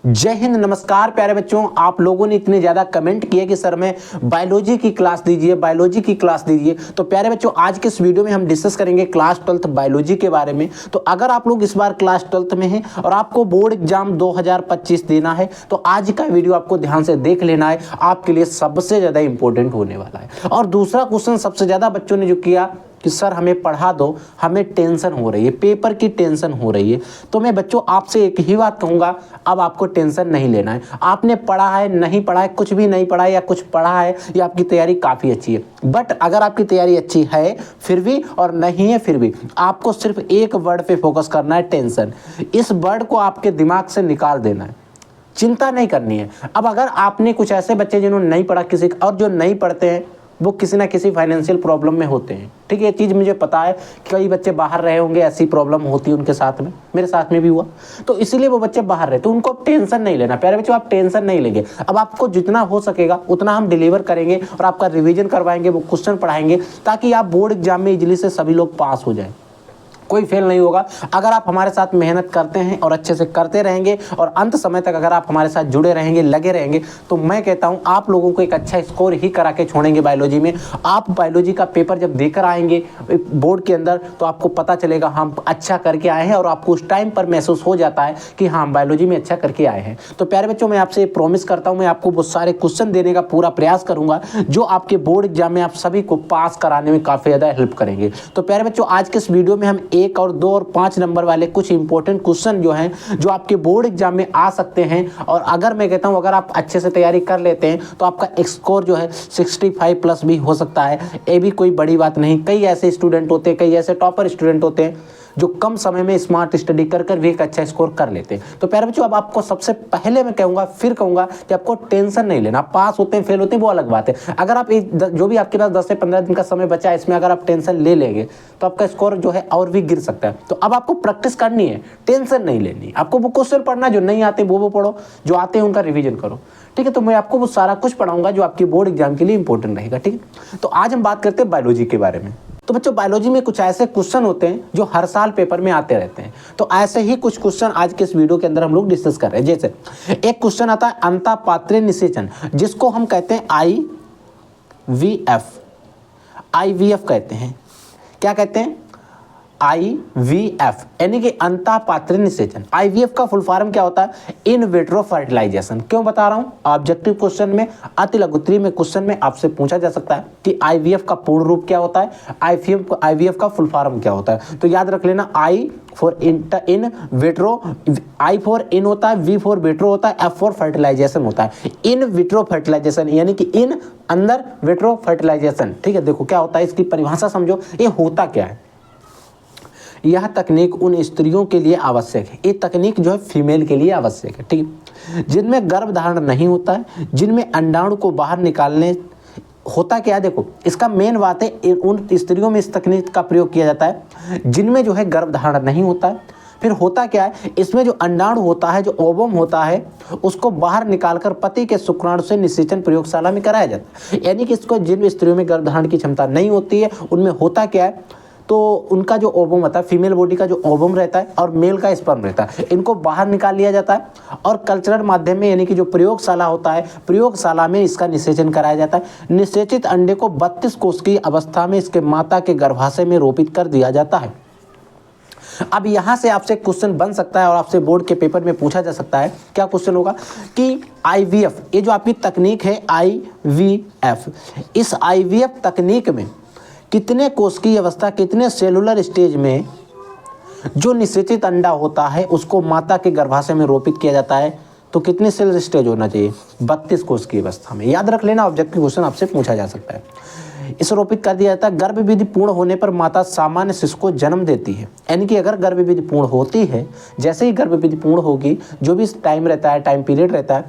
जय हिंद, नमस्कार प्यारे बच्चों। आप लोगों ने इतने ज़्यादा कमेंट किए कि सर मैं बायोलॉजी की क्लास दीजिए, बायोलॉजी की क्लास दीजिए। तो प्यारे बच्चों, आज के इस वीडियो में हम डिस्कस करेंगे क्लास 12th बायोलॉजी के बारे में। तो अगर आप लोग इस बार क्लास 12th में हैं और आपको बोर्ड एग्जाम 2025 देना है तो आज का वीडियो आपको ध्यान से देख लेना है, आपके लिए सबसे ज़्यादा इंपॉर्टेंट होने वाला है। और दूसरा क्वेश्चन सबसे ज़्यादा बच्चों ने जो किया कि सर हमें पढ़ा दो, हमें टेंशन हो रही है, पेपर की टेंशन हो रही है। तो मैं बच्चों आपसे एक ही बात कहूँगा, अब आपको टेंशन नहीं लेना है। आपने पढ़ा है, नहीं पढ़ा है, कुछ भी नहीं पढ़ा है या कुछ पढ़ा है, या आपकी तैयारी काफ़ी अच्छी है। बट अगर आपकी तैयारी अच्छी है फिर भी और नहीं है फिर भी, आपको सिर्फ एक वर्ड पे फोकस करना है, टेंशन। इस वर्ड को आपके दिमाग से निकाल देना है, चिंता नहीं करनी है। अब अगर आपने कुछ ऐसे बच्चे जिन्होंने नहीं पढ़ा किसी और जो नहीं पढ़ते हैं वो किसी ना किसी फाइनेंशियल प्रॉब्लम में होते हैं, ठीक है। ये चीज़ मुझे पता है, कई बच्चे बाहर रहे होंगे, ऐसी प्रॉब्लम होती है उनके साथ में, मेरे साथ में भी हुआ। तो इसीलिए वो बच्चे बाहर रहे, तो उनको अब टेंशन नहीं लेना। प्यारे बच्चों, आप टेंशन नहीं लेंगे। अब आपको जितना हो सकेगा उतना हम डिलीवर करेंगे और आपका रिवीजन करवाएंगे, वो क्वेश्चन पढ़ाएंगे ताकि आप बोर्ड एग्जाम में इजीली से सभी लोग पास हो जाए, कोई फेल नहीं होगा। अगर आप हमारे साथ मेहनत करते हैं और अच्छे से करते रहेंगे और अंत समय तक अगर आप हमारे साथ जुड़े रहेंगे, लगे रहेंगे, तो मैं कहता हूं आप लोगों को एक अच्छा स्कोर ही करा के छोड़ेंगे बायोलॉजी में। आप बायोलॉजी का पेपर जब देकर आएंगे बोर्ड के अंदर तो आपको पता चलेगा हम अच्छा करके आए हैं और आपको उस टाइम पर महसूस हो जाता है कि हाँ, बायोलॉजी में अच्छा करके आए हैं। तो प्यारे बच्चों, मैं आपसे प्रॉमिस करता हूँ, मैं आपको वो सारे क्वेश्चन देने का पूरा प्रयास करूँगा जो आपके बोर्ड एग्जाम में आप सभी को पास कराने में काफ़ी ज़्यादा हेल्प करेंगे। तो प्यारे बच्चों, आज के इस वीडियो में हम 1 और 2 और 5 नंबर वाले कुछ इंपॉर्टेंट क्वेश्चन जो हैं जो आपके बोर्ड एग्जाम में आ सकते हैं, और अगर मैं कहता हूं अगर आप अच्छे से तैयारी कर लेते हैं तो आपका स्कोर जो है 65 प्लस भी हो सकता है। ये भी कोई बड़ी बात नहीं। कई ऐसे स्टूडेंट होते हैं, कई ऐसे टॉपर स्टूडेंट होते हैं जो कम समय में स्मार्ट स्टडी कर कर भी एक अच्छा स्कोर कर लेते हैं। तो प्यारे बच्चों, अब आपको सबसे पहले मैं कहूँगा, फिर कहूँगा कि आपको टेंशन नहीं लेना। पास होते हैं, फेल होते हैं, वो अलग बात है। अगर आप जो भी आपके पास 10 से 15 दिन का समय बचा है, इसमें अगर आप टेंशन ले लेंगे तो आपका स्कोर जो है और भी गिर सकता है। तो अब आपको प्रैक्टिस करनी है, टेंशन नहीं लेनी। आपको वो क्वेश्चन पढ़ना, जो नहीं आते वो पढ़ो, जो आते हैं उनका रिविजन करो, ठीक है। तो मैं आपको वो सारा कुछ पढ़ाऊंगा जो आपके बोर्ड एग्जाम के लिए इंपॉर्टेंट रहेगा, ठीक है। तो आज हम बात करते हैं बायोलॉजी के बारे में। तो बच्चों, बायोलॉजी में कुछ ऐसे क्वेश्चन होते हैं जो हर साल पेपर में आते रहते हैं। तो ऐसे ही कुछ क्वेश्चन आज के इस वीडियो के अंदर हम लोग डिस्कस कर रहे हैं। जैसे एक क्वेश्चन आता है अंतःपात्रीय निषेचन, जिसको हम कहते हैं IVF कहते हैं। क्या कहते हैं? IVF, यानी कि अंतःपात्रीय निषेचन। IVF का फुल फॉर्म क्या होता है? In vitro fertilisation. क्यों बता रहा हूं? ऑब्जेक्टिव क्वेश्चन में, अति लघुत्तरीय में क्वेश्चन में आपसे पूछा जा सकता है कि IVF का पूर्ण रूप क्या होता है, IVF का फुल फॉर्म क्या होता है। तो याद रख लेना, I for in vitro, I for in होता है, V फॉर विट्रो होता है, F फॉर फर्टिलाइजेशन होता है। इन विट्रो फर्टिलाइजेशन यानी कि इन अंदर, विट्रो फर्टिलाइजेशन, ठीक है। देखो क्या होता है, इसकी परिभाषा समझो, ये होता क्या है। यह तकनीक उन स्त्रियों के लिए आवश्यक है, ये तकनीक जो है फीमेल के लिए आवश्यक है, ठीक है, जिनमें गर्भधारण नहीं होता है, जिनमें अंडाणु को बाहर निकालने होता क्या है। देखो इसका मेन बात है, उन स्त्रियों में इस तकनीक का प्रयोग किया जाता है जिनमें जो है गर्भधारण नहीं होता है। फिर होता क्या है, इसमें जो अंडाणु होता है, जो ओवम होता है, उसको बाहर निकालकर पति के शुक्राणु से निषेचन प्रयोगशाला में कराया जाता है। यानी कि इसको जिन स्त्रियों में गर्भधारण की क्षमता नहीं होती है उनमें होता क्या है, तो उनका जो ओवम होता है, फीमेल बॉडी का जो ओवम रहता है और मेल का स्पर्म रहता है, इनको बाहर निकाल लिया जाता है और कल्चरल माध्यम में, यानी कि जो प्रयोगशाला होता है, प्रयोगशाला में इसका निषेचन कराया जाता है। निषेचित अंडे को 32 कोष की अवस्था में इसके माता के गर्भाशय में रोपित कर दिया जाता है। अब यहाँ से आपसे क्वेश्चन बन सकता है और आपसे बोर्ड के पेपर में पूछा जा सकता है। क्या क्वेश्चन होगा कि IVF, ये जो आपकी तकनीक है IVF, इस IVF तकनीक में कितने कोष की अवस्था, कितने सेलुलर स्टेज में जो निषेचित अंडा होता है उसको माता के गर्भाशय में रोपित किया जाता है, तो कितने सेलुलर स्टेज होना चाहिए? 32 कोष की अवस्था में। याद रख लेना, ऑब्जेक्टिव क्वेश्चन आपसे पूछा जा सकता है। इसे रोपित कर दिया जाता है। गर्भ विधि पूर्ण होने पर माता सामान्य शिशु को जन्म देती है। यानी कि अगर गर्भ विधि पूर्ण होती है, जैसे ही गर्भ विधि पूर्ण होगी, जो भी टाइम रहता है, टाइम पीरियड रहता है,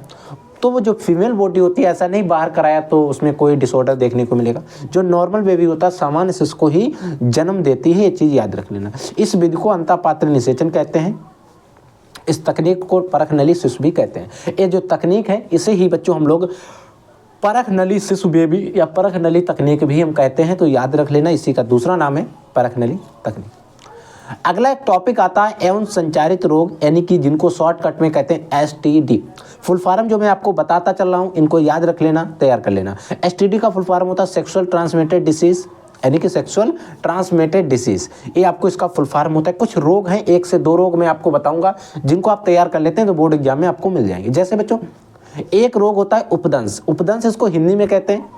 तो वो जो फीमेल बॉडी होती है, ऐसा नहीं बाहर कराया तो उसमें कोई डिसऑर्डर देखने को मिलेगा। जो नॉर्मल बेबी होता है, सामान्य शिशु को ही जन्म देती है। ये चीज़ याद रख लेना। इस विधि को अंतःपात्रीय निषेचन कहते हैं। इस तकनीक को परख नली शिशु भी कहते हैं। ये जो तकनीक है इसे ही बच्चों हम लोग परख नली शिशु बेबी या परख नली तकनीक भी हम कहते हैं। तो याद रख लेना, इसी का दूसरा नाम है परख नली तकनीक। अगला एक टॉपिक आता है एवं संचारित रोग, यानी कि जिनको शॉर्टकट में कहते हैं एसटीडी। फुल फॉर्म जो मैं आपको बताता चल रहा हूँ, इनको याद रख लेना, तैयार कर लेना। एसटीडी का फुल फॉर्म होता है सेक्सुअल ट्रांसमिटेड डिसीज, यानी कि सेक्सुअल ट्रांसमिटेड डिसीज, ये आपको इसका फुल फॉर्म होता है। कुछ रोग हैं, 1 से 2 रोग मैं आपको बताऊंगा, जिनको आप तैयार कर लेते हैं तो बोर्ड एग्जाम में आपको मिल जाएंगे। जैसे बच्चों, एक रोग होता है उपदंश। उपदंश इसको हिंदी में कहते हैं,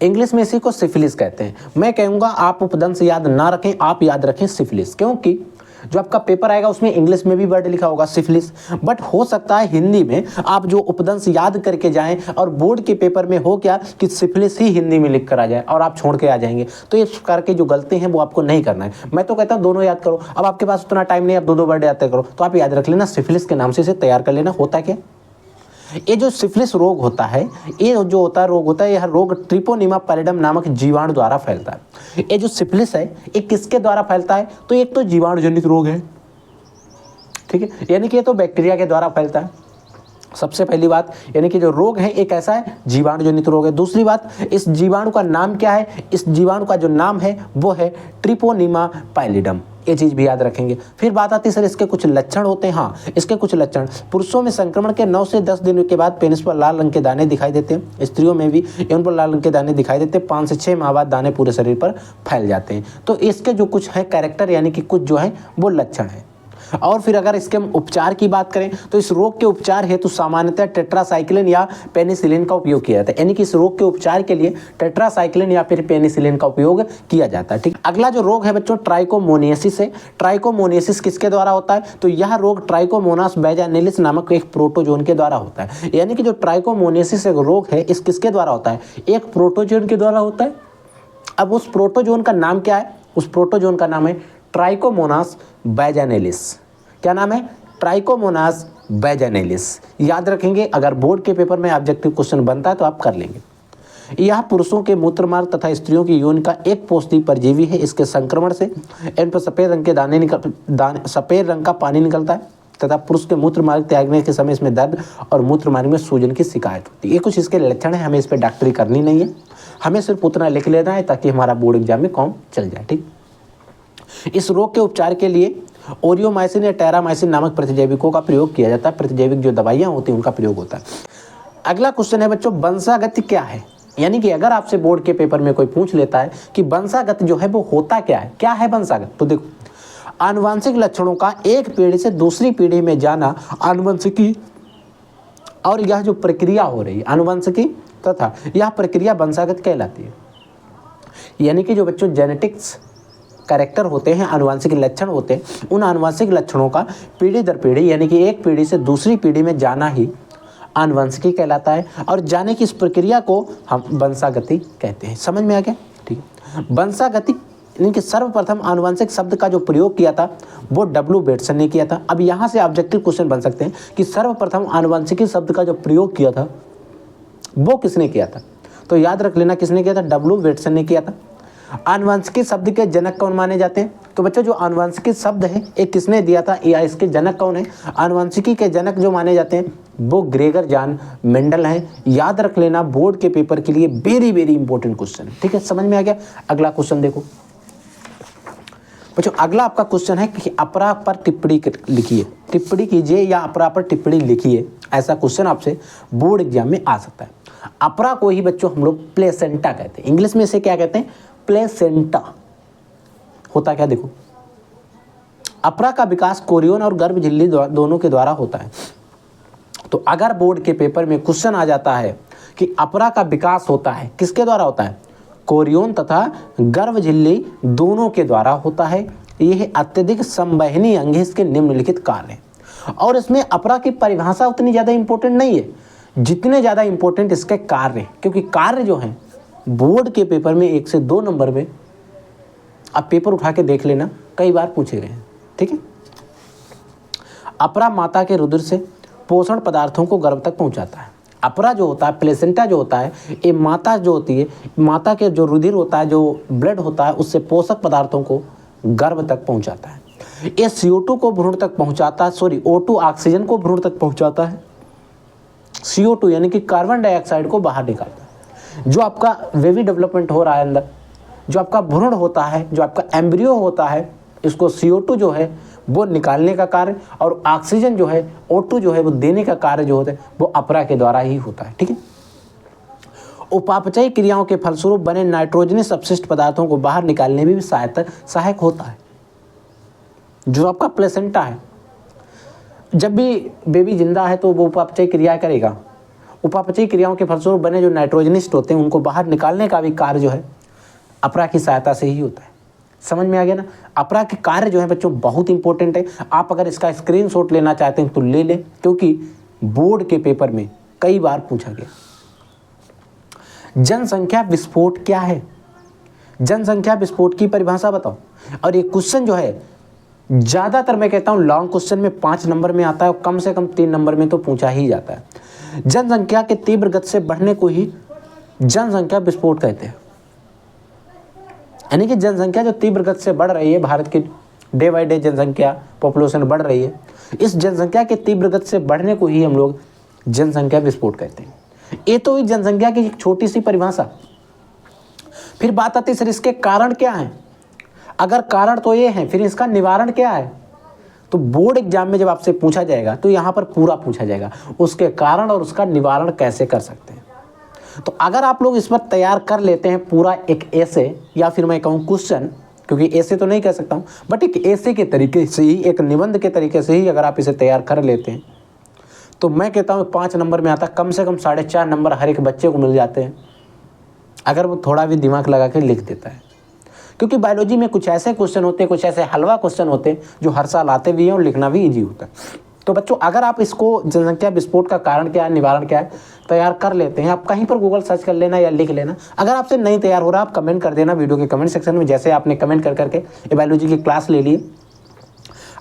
इंग्लिश में इसी को सिफिलिस कहते हैं। मैं कहूँगा आप उपदंश याद ना रखें, आप याद रखें सिफिलिस, क्योंकि जो आपका पेपर आएगा उसमें इंग्लिश में भी वर्ड लिखा होगा सिफिलिस, बट हो सकता है हिंदी में आप जो उपदंश याद करके जाएं और बोर्ड के पेपर में हो क्या कि सिफिलिस ही हिंदी में लिख कर आ जाए और आप छोड़ के आ जाएंगे। तो ये प्रकार के जो गलती हैं वो आपको नहीं करना है। मैं तो कहता हूँ दोनों याद करो। अब आपके पास उतना टाइम नहीं, आप 2-2 वर्ड याद करो, तो आप याद रख लेना सिफिलिस के नाम से इसे तैयार कर लेना। होता क्या, ये जो सिफिलिस रोग होता है, ये जो होता है रोग होता है, यह रोग ट्रिपोनिमा पैलिडम नामक जीवाणु द्वारा फैलता है। ये जो सिफिलिस है ये किसके द्वारा फैलता है, तो एक तो जीवाणु जनित रोग है, ठीक है, यानी कि ये तो बैक्टीरिया के द्वारा फैलता है सबसे पहली बात, यानी कि जो रोग है एक ऐसा है जीवाणु जनित रोग है। दूसरी बात, इस जीवाणु का नाम क्या है, इस जीवाणु का जो नाम है वो है ट्रिपोनिमा पैलिडम, ये चीज़ भी याद रखेंगे। फिर बात आती है सर इसके कुछ लक्षण होते हैं। हाँ, इसके कुछ लक्षण, पुरुषों में संक्रमण के 9 से 10 दिन के बाद पेनिस पर लाल रंग के दाने दिखाई देते हैं। स्त्रियों में भी इन पर लाल रंग के दाने दिखाई देते हैं। 5 से 6 माह बाद दाने पूरे शरीर पर फैल जाते हैं। तो इसके जो कुछ है कैरेक्टर, यानी कि कुछ जो है वो लक्षण है। और फिर अगर इसके हम उपचार की बात करें तो इस रोग के उपचार हेतु सामान्यतः टेट्रासाइक्लिन या पेनिसिलिन का उपयोग किया जाता है, यानी कि इस रोग के उपचार के लिए टेट्रासाइक्लिन या फिर पेनिसिलिन का उपयोग किया जाता है। ठीक, अगला जो रोग है बच्चों ट्राइकोमोनियासिस है। ट्राइकोमोनियासिस किसके द्वारा होता है, तो यह रोग ट्राइकोमोनास बैजानेलिस नामक एक प्रोटोजोन के द्वारा होता है। यानी कि जो ट्राइकोमोनियासिस एक रोग है, इस किसके द्वारा होता है, एक प्रोटोजोन के द्वारा होता है। अब उस प्रोटोजोन का नाम क्या है, उस प्रोटोजोन का नाम है ट्राइकोमोनास बैजानेलिस। क्या नाम है, ट्राइकोमोनास बैजानेलिस। याद रखेंगे, अगर बोर्ड के पेपर में ऑब्जेक्टिव क्वेश्चन बनता है तो आप कर लेंगे। यह पुरुषों के मूत्रमार्ग तथा स्त्रियों की योनि का एक पोषी परजीवी है। इसके संक्रमण से इन पर सफ़ेद रंग के सफ़ेद रंग का पानी निकलता है तथा पुरुष के मूत्रमार्ग त्यागने के समय इसमें दर्द और मूत्रमार्ग में सूजन की शिकायत होती है। ये कुछ इसके लक्षण है, हमें इस पर डॉक्टरी करनी नहीं है, हमें सिर्फ उतना लिख लेना है ताकि हमारा बोर्ड एग्जाम में काम चल जाए। ठीक, इस रोग के उपचार के लिए ओरियोमाइसिन या टेरामाइसिन नामक प्रतिजैविकों का प्रयोग किया जाता है। प्रतिजैविक जो दवाइयाँ होती हैं उनका प्रयोग होता है। अगला क्वेश्चन है बच्चों वंशागति क्या है, यानी कि अगर आपसे बोर्ड के पेपर में कोई पूछ लेता है कि वंशागत जो है वो होता क्या है, क्या है वंशागत, तो देखो आनुवंशिक लक्षणों का एक पीढ़ी से दूसरी पीढ़ी में जाना आनुवंशिकी, और यह जो प्रक्रिया हो रही है आनुवंशिकी तथा यह प्रक्रिया वंशागत कहलाती है। यानी कि जो बच्चों जेनेटिक्स कैरेक्टर होते हैं, आनुवंशिक लक्षण होते हैं, उन आनुवंशिक लक्षणों का पीढ़ी दर पीढ़ी यानी कि एक पीढ़ी से दूसरी पीढ़ी में जाना ही आनुवंशिकी कहलाता है। और जाने की इस प्रक्रिया को हम वंशागति कहते हैं। समझ में आ गया, ठीक है। वंशागति यानी कि सर्वप्रथम आनुवंशिक शब्द का जो प्रयोग किया था वो डब्ल्यू बेटसन ने किया था। अब यहाँ से ऑब्जेक्टिव क्वेश्चन बन सकते हैं कि सर्वप्रथम आनुवंशिकी शब्द का जो प्रयोग किया था वो किसने किया था, तो याद रख लेना किसने किया था, डब्ल्यू बेटसन ने किया था। आनुवंशिकी शब्द के जनक कौन माने जाते हैं, तो बच्चों जो आनुवंशिकी शब्द है ये किसने दिया था या इसके जनक कौन है, आनुवंशिकी के जनक जो माने जाते हैं वो ग्रेगर जॉन मेंडल हैं। याद रख लेना, बोर्ड के पेपर के लिए वेरी वेरी इंपॉर्टेंट क्वेश्चन है। ठीक है, समझ में आ गया। अगला क्वेश्चन देखो बच्चों, अगला आपका क्वेश्चन है कि अपरा पर टिप्पणी लिखिए। टिप्पणी कीजिए या अपरा पर टिप्पणी लिखिए, ऐसा क्वेश्चन आपसे बोर्ड एग्जाम में आ सकता है। अपरा को ही बच्चों हम लोग प्लेसेंटा कहते हैं, इंग्लिश में इसे क्या कहते हैं, प्लेसेंटा। होता क्या देखो, अपरा का विकास कोरियन और गर्भ झिल्ली दोनों के द्वारा होता है। तो अगर बोर्ड के पेपर में क्वेश्चन आ जाता है कि अपरा का विकास होता है किसके द्वारा होता है, कोरियन तथा गर्भ झिल्ली दोनों के द्वारा होता है, यह अत्यधिक संवहनी अंग है, इसके निम्नलिखित कार्य हैं। और इसमें अपरा की परिभाषा उतनी ज़्यादा इंपॉर्टेंट नहीं है जितने ज़्यादा इंपॉर्टेंट इसके कार्य, क्योंकि कार्य जो हैं बोर्ड के पेपर में 1 से 2 नंबर में आप पेपर उठा के देख लेना, कई बार पूछे गए हैं। ठीक है, अपरा माता के रुधिर से पोषण पदार्थों को गर्भ तक पहुंचाता है। अपरा जो होता है, प्लेसेंटा जो होता है, ये माता जो होती है, माता के जो रुधिर होता है, जो ब्लड होता है, उससे पोषक पदार्थों को गर्भ तक पहुंचाता है। ये CO2 को भ्रूण तक पहुंचाता है, O2 ऑक्सीजन को भ्रूण तक पहुंचाता है, CO2 यानी कि कार्बन डाइऑक्साइड को बाहर निकालता है। जो आपका बेबी डेवलपमेंट हो रहा है अंदर, जो आपका भ्रूण होता है, जो आपका एम्ब्रियो होता है, इसको CO2 जो है वो निकालने का कार्य और ऑक्सीजन जो है O2 जो है वो देने का कार्य जो होता है वो अपरा के द्वारा ही होता है। ठीक है, उपापचयी क्रियाओं के फलस्वरूप बने नाइट्रोजनस अपशिष्ट पदार्थों को बाहर निकालने में भी सहायक होता है। जो आपका प्लेसेंटा है, जब भी बेबी जिंदा है तो वो उपापचयी क्रिया करेगा। उपापचयी क्रियाओं के फलस्वरूप बने जो नाइट्रोजनिस्ट होते हैं उनको बाहर निकालने का भी कार्य जो है अपरा की सहायता से ही होता है। समझ में आ गया ना। अपरा के कार्य जो है बच्चों बहुत इंपॉर्टेंट है। आप अगर इसका स्क्रीनशॉट लेना चाहते हैं तो ले लें, क्योंकि बोर्ड के पेपर में कई बार पूछा गया। जनसंख्या विस्फोट क्या है? जनसंख्या विस्फोट की परिभाषा बताओ। और ये क्वेश्चन जो है ज़्यादातर मैं कहता हूँ लॉन्ग क्वेश्चन में 5 नंबर में आता है और कम से कम 3 नंबर में तो पूछा ही जाता है। जनसंख्या के तीव्र गति से बढ़ने को ही जनसंख्या विस्फोट कहते हैं। यानी कि जनसंख्या जो तीव्र गति से बढ़ रही है, भारत की डे बाई डे जनसंख्या पॉपुलेशन बढ़ रही है, इस जनसंख्या के तीव्र गति से बढ़ने को ही हम लोग जनसंख्या विस्फोट कहते हैं। ये तो हुई जनसंख्या की एक छोटी सी परिभाषा। फिर बात आती है सर इसके कारण क्या हैं? अगर कारण तो ये हैं, फिर इसका निवारण क्या है? तो बोर्ड एग्जाम में जब आपसे पूछा जाएगा तो यहाँ पर पूरा पूछा जाएगा उसके कारण और उसका निवारण कैसे कर सकते हैं। तो अगर आप लोग इस पर तैयार कर लेते हैं पूरा एक ऐसे, या फिर मैं कहूँ क्वेश्चन, क्योंकि ऐसे तो नहीं कह सकता हूँ, बट एक ऐसे के तरीके से ही, एक निबंध के तरीके से ही अगर आप इसे तैयार कर लेते हैं तो मैं कहता हूँ 5 नंबर में आता, कम से कम 4.5 नंबर हर एक बच्चे को मिल जाते हैं अगर वो थोड़ा भी दिमाग लगा के लिख देता है। क्योंकि बायोलॉजी में कुछ ऐसे क्वेश्चन होते हैं, कुछ ऐसे हलवा क्वेश्चन होते हैं जो हर साल आते भी हैं और लिखना भी ईजी होता है। तो बच्चों अगर आप इसको जनसंख्या विस्फोट का कारण क्या है, निवारण क्या है, तैयार कर लेते हैं, आप कहीं पर गूगल सर्च कर लेना या लिख लेना। अगर आपसे नहीं तैयार हो रहा आप कमेंट कर देना वीडियो के कमेंट सेक्शन में, जैसे आपने कमेंट कर करके ये बायोलॉजी की क्लास ले लिए,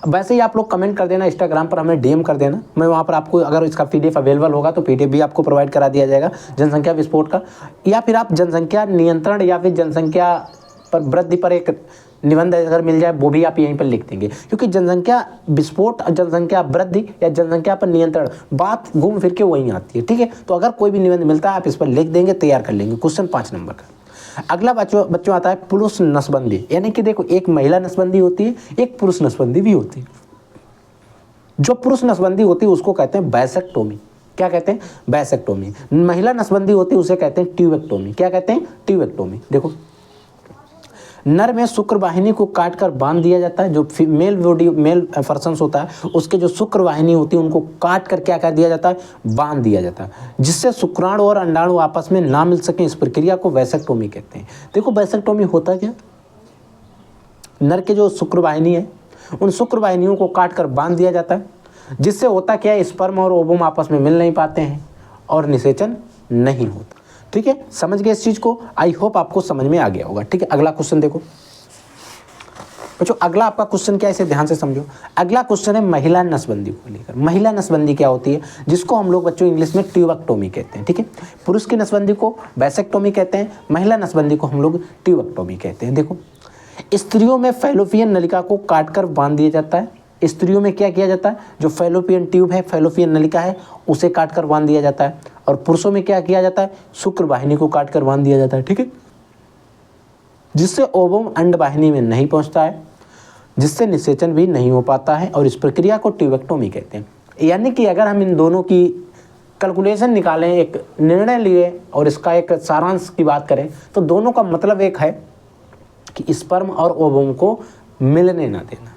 वैसे ही आप लोग कमेंट कर देना। इंस्टाग्राम पर हमें DM कर देना, मैं वहाँ पर आपको अगर इसका PDF अवेलेबल होगा तो PDF भी आपको प्रोवाइड करा दिया जाएगा जनसंख्या विस्फोट का। या फिर आप जनसंख्या नियंत्रण या फिर जनसंख्या पर वृद्धि पर एक निबंध अगर मिल जाए वो भी आप यहीं पर लिख देंगे। क्योंकि जनसंख्या विस्फोट, जनसंख्या वृद्धि या जनसंख्या पर नियंत्रण, बात घूम फिर के वहीं आती है। ठीक है, तो अगर कोई भी निबंध मिलता है आप इस पर लिख देंगे, तैयार कर लेंगे। क्वेश्चन 5 नंबर का अगला बच्चों आता है पुरुष नसबंदी। यानी कि देखो एक महिला नसबंदी होती है, एक पुरुष नसबंदी भी होती है। जो पुरुष नसबंदी होती है उसको कहते हैं बैसेक्टोमी। क्या कहते हैं? बैसेक्टोमी। महिला नसबंदी होती है उसे कहते हैं ट्यूबेक्टोमी। क्या कहते हैं? ट्यूबेक्टोमी। देखो नर में शुक्र वाहिनी को काटकर बांध दिया जाता है। जो मेल पर्सन्स होता है उसके जो शुक्र वाहिनी होती है उनको काट कर क्या कर दिया जाता है? बांध दिया जाता है, जिससे शुक्राणु और अंडाणु आपस में ना मिल सके। इस प्रक्रिया को वैसेक्टोमी कहते हैं। देखो वैसेक्टोमी होता क्या? नर के जो शुक्र वाहिनी है उन शुक्र वाहिनियों को काट कर बांध दिया जाता है, जिससे होता क्या है? स्पर्म और ओवम आपस में मिल नहीं पाते हैं और निषेचन नहीं होता। ठीक है, समझ गए इस चीज को? आई होप आपको समझ में आ गया होगा। ठीक है, अगला क्वेश्चन देखो बच्चों। अगला आपका क्वेश्चन क्या है इसे ध्यान से समझो। अगला क्वेश्चन है महिला नसबंदी को लेकर। महिला नसबंदी क्या होती है? जिसको हम लोग बच्चों इंग्लिश में ट्यूबेक्टोमी कहते हैं। ठीक है, पुरुष की नसबंदी को वैसेक्टोमी कहते हैं, महिला नसबंदी को हम लोग ट्यूबेक्टोमी कहते हैं। देखो स्त्रियों में फैलोपियन नलिका को काटकर बांध दिया जाता है। स्त्रियों में क्या किया जाता है? जो फैलोपियन ट्यूब है, फैलोपियन नलिका है, उसे काटकर बांध दिया जाता है। और पुरुषों में क्या किया जाता है? शुक्र वाहिनी को काटकर बांध दिया जाता है। ठीक है, जिससे ओवम अंड वाहिनी में नहीं पहुंचता है, जिससे निषेचन भी नहीं हो पाता है, और इस प्रक्रिया को ट्यूबेक्टोमी कहते हैं। यानी कि अगर हम इन दोनों की कैलकुलेशन निकालें, एक निर्णय लिए और इसका एक सारांश की बात करें तो दोनों का मतलब एक है कि स्पर्म और ओवम को मिलने ना देना।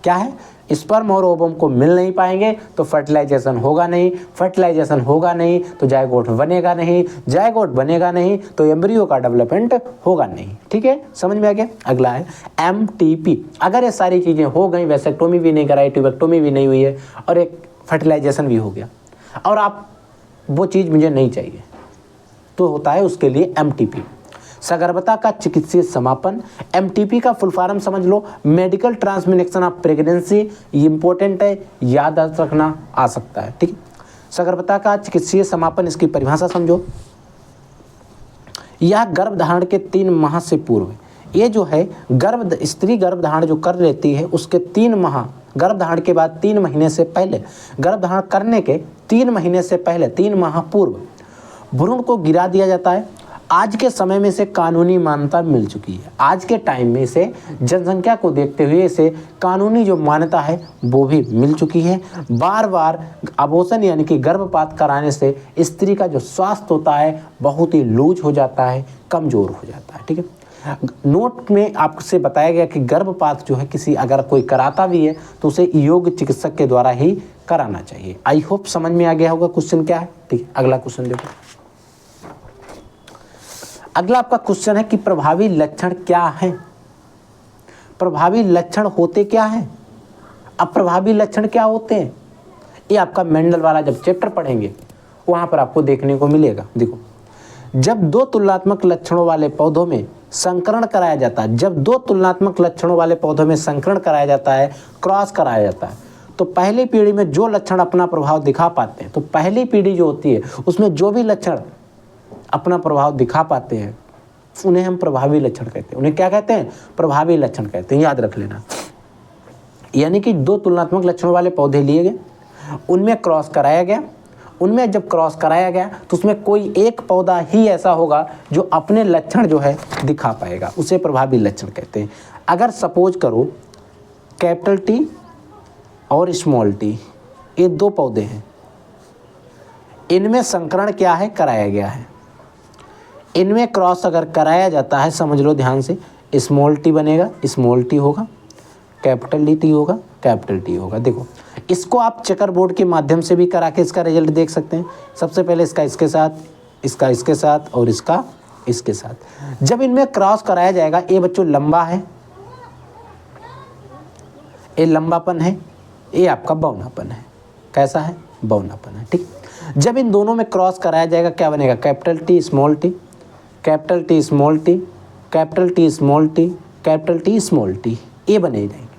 क्या है? स्पर्म और ओवम को मिल नहीं पाएंगे तो फर्टिलाइजेशन होगा नहीं, फर्टिलाइजेशन होगा नहीं तो जायगोट बनेगा नहीं, जायगोट बनेगा नहीं तो एम्ब्रियो का डेवलपमेंट होगा नहीं। ठीक है, समझ में आ गया? अगला है MTP। अगर ये सारी चीज़ें हो गई, वैसेक्टोमी भी नहीं कराई, ट्यूबेक्टोमी भी नहीं हुई है और एक फर्टिलाइजेशन भी हो गया और आप वो चीज़ मुझे नहीं चाहिए, तो होता है उसके लिए MTP, सगर्भता का चिकित्सीय समापन। MTP का फुल फॉर्म समझ लो, मेडिकल ट्रांसमिनेशन ऑफ प्रेगनेंसी। ये इंपॉर्टेंट है, याद रखना आ सकता है। ठीक है, सगर्भता का चिकित्सीय समापन, इसकी परिभाषा समझो। यह गर्भधारण के 3 माह से पूर्व, ये जो है स्त्री गर्भधारण जो कर लेती है उसके 3 माह, गर्भधारण के बाद 3 महीने से पहले, गर्भधारण करने के 3 महीने से पहले 3 माह पूर्व भ्रूण को गिरा दिया जाता है। आज के समय में इसे कानूनी मान्यता मिल चुकी है। आज के टाइम में इसे जनसंख्या को देखते हुए इसे कानूनी जो मान्यता है वो भी मिल चुकी है। बार बार अबॉर्शन यानी कि गर्भपात कराने से स्त्री का जो स्वास्थ्य होता है बहुत ही लूज हो जाता है, कमज़ोर हो जाता है। ठीक है, नोट में आपसे बताया गया कि गर्भपात जो है किसी अगर कोई कराता भी है तो उसे योग्य चिकित्सक के द्वारा ही कराना चाहिए। आई होप समझ में आ गया होगा क्वेश्चन क्या है। ठीक है, अगला क्वेश्चन देखो। अगला आपका क्वेश्चन है कि प्रभावी लक्षण क्या है। प्रभावी लक्षण होते क्या हैं। अब प्रभावी लक्षण क्या होते हैं ये आपका मेंडल वाला जब चैप्टर पढ़ेंगे वहां पर आपको देखने को मिलेगा। देखो, जब दो तुलनात्मक लक्षणों वाले पौधों में संकरण कराया जाता है, जब दो तुलनात्मक लक्षणों वाले पौधों में संकरण कराया जाता है, क्रॉस कराया जाता है, तो पहली पीढ़ी में जो लक्षण अपना प्रभाव दिखा पाते हैं, तो पहली पीढ़ी जो होती है उसमें जो भी लक्षण अपना प्रभाव दिखा पाते हैं उन्हें हम प्रभावी लक्षण कहते हैं। उन्हें क्या कहते हैं? प्रभावी लक्षण कहते हैं, याद रख लेना। यानी कि दो तुलनात्मक लक्षणों वाले पौधे लिए गए, उनमें क्रॉस कराया गया, उनमें जब क्रॉस कराया गया तो उसमें कोई एक पौधा ही ऐसा होगा जो अपने लक्षण जो है दिखा पाएगा, उसे प्रभावी लक्षण कहते हैं। अगर सपोज करो कैपिटल टी और स्मॉल टी ये दो पौधे हैं, इनमें संकरण क्या है? कराया गया है। इनमें क्रॉस अगर कराया जाता है, समझ लो ध्यान से, स्मॉल टी बनेगा, स्मॉल टी होगा, कैपिटल टी होगा, कैपिटल टी होगा। देखो, इसको आप चेकर बोर्ड के माध्यम से भी करा के इसका रिजल्ट देख सकते हैं। सबसे पहले इसका इसके साथ, इसका इसके साथ और इसका इसके साथ। जब इनमें क्रॉस कराया जाएगा, ये बच्चों लंबा है, ये लंबापन है, ये आपका बौनापन है। कैसा है? बौनापन है। ठीक, जब इन दोनों में क्रॉस कराया जाएगा क्या बनेगा? Capital T small T, capital T small T, capital T small T, capital T small T, ये बने जाएंगे।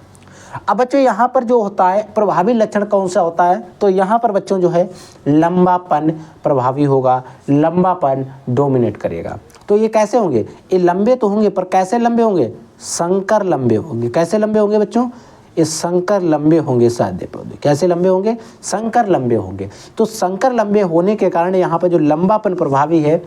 अब बच्चों यहाँ पर जो होता है प्रभावी लक्षण कौन सा होता है? तो यहाँ पर बच्चों जो है लंबापन प्रभावी होगा, लंबापन डोमिनेट करेगा। तो ये कैसे होंगे? ये लंबे तो होंगे पर कैसे लंबे होंगे? संकर लंबे होंगे। कैसे लंबे होंगे बच्चों? ये संकर लंबे होंगे सादे पौधे। कैसे लंबे होंगे? संकर लंबे होंगे। तो संकर लंबे होने के कारण यहाँ पर जो लंबापन प्रभावी है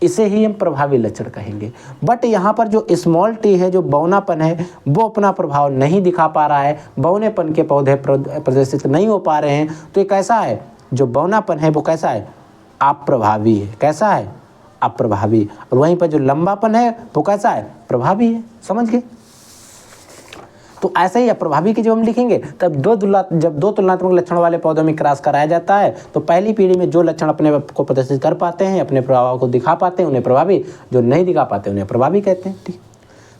इसे ही हम प्रभावी लक्षण कहेंगे। बट यहाँ पर जो स्मॉल टी है, जो बौनापन है, वो अपना प्रभाव नहीं दिखा पा रहा है, बौनेपन के पौधे प्रदर्शित नहीं हो पा रहे हैं। तो ये कैसा है? जो बौनापन है वो कैसा है? अप्रभावी है। कैसा है? अप्रभावी। और वहीं पर जो लंबापन है वो कैसा है? प्रभावी है। समझ गए? तो ऐसे ही अप्रभावी की जब हम लिखेंगे तब जब दो तुलनात्मक लक्षणों वाले पौधों में क्रॉस कराया जाता है तो पहली पीढ़ी में जो लक्षण अपने को प्रदर्शित कर पाते हैं, अपने प्रभाव को दिखा पाते हैं, उन्हें प्रभावी, जो नहीं दिखा पाते उन्हें प्रभावी कहते हैं। ठीक,